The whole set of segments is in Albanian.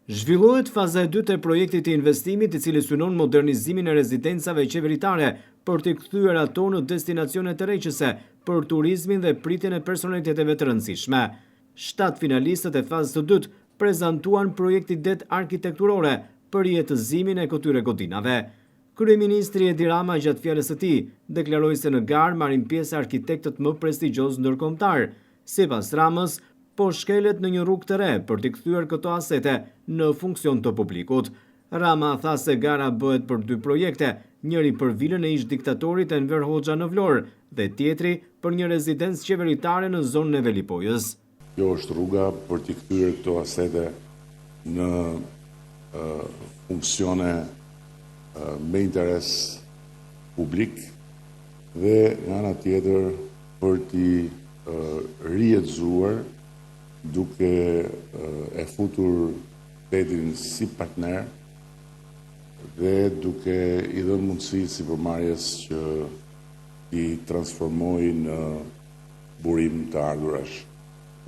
Zhvillohet faza e dytë e projektit të investimit i cili synon modernizimin e rezidencave qeveritare për të kthyer ato në destinacione të rreqëse për turizmin dhe pritjen e personaliteteve të rëndësishme. 7 finalistët e fazës së dytë prezantuan projekti det arkitekturore për jetëzimin e këtyre godinave. Kryeministri Edi Rama gjatë fjalës së tij deklaroi se në garë marrin pjesë arkitektët më prestigjioz ndërkombëtar. Sipas Ramës, po shkelet në një rrugë të re për të kthyer këto asete në funksion të publikut. Rama tha se gara bëhet për 2 projekte, njëri për vilën e ish diktatorit Enver Hoxha në Vlorë dhe tjetri për një rezidencë qeveritare në zonën e Velipojës. Kjo është rruga për të kthyer këto asete në funksione me interes publik dhe nga ana tjetër për të rihetëzuar duke e futur shtetin si partner dhe duke i dhënë mundësi sipërmarrjes që i transformojë në burim të ardhurash.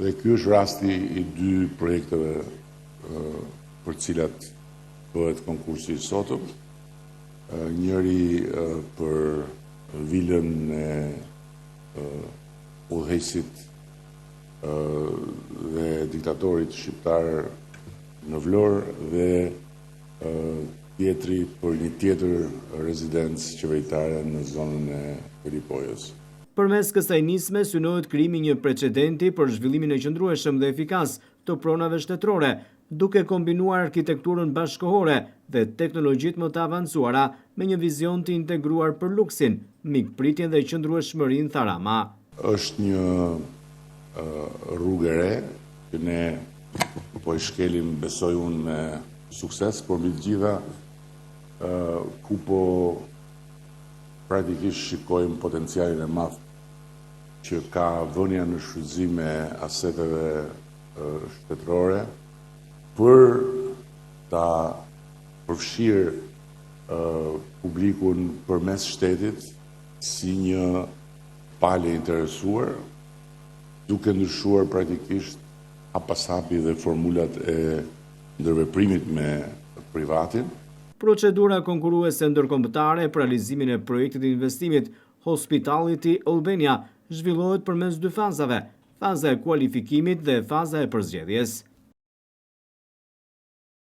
Dhe ky është rasti i 2 projekteve për cilat bëhet konkursi i sotëm. Njëri për vilën e udhëheqësit dhe diktatorit shqiptar në Vlorë dhe tjetri për një tjetër rezidencë qeveritare në zonën e Velipojës. Përmes kësaj nisme synohet krijimi një precedenti për zhvillimin e qëndrueshëm dhe efikas të pronave shtetërore, duke kombinuar arkitekturën bashkëkohore dhe teknologjitë më të avancuara me një vizion të integruar për luksin, mikpritjen dhe qëndrueshmërinë, tha Rama. Është një rrugë e re që ne po i shkelim, besoj unë, me sukses, por mbi të gjitha ku po praktikisht shikojmë potencialin e madh që ka vënia në shfrytëzim e aseteve shtetërore për ta përfshirë publikun përmes shtetit si një palë interesuar, duke ndryshuar praktikisht hap pas hapi dhe formulat e ndërveprimit me privatin. Procedura konkurruese ndërkombëtare për realizimin e projektit të investimit Hospitality Albania zhvillohet përmes 2 fazave, faza e kualifikimit dhe faza e përzgjedhjes.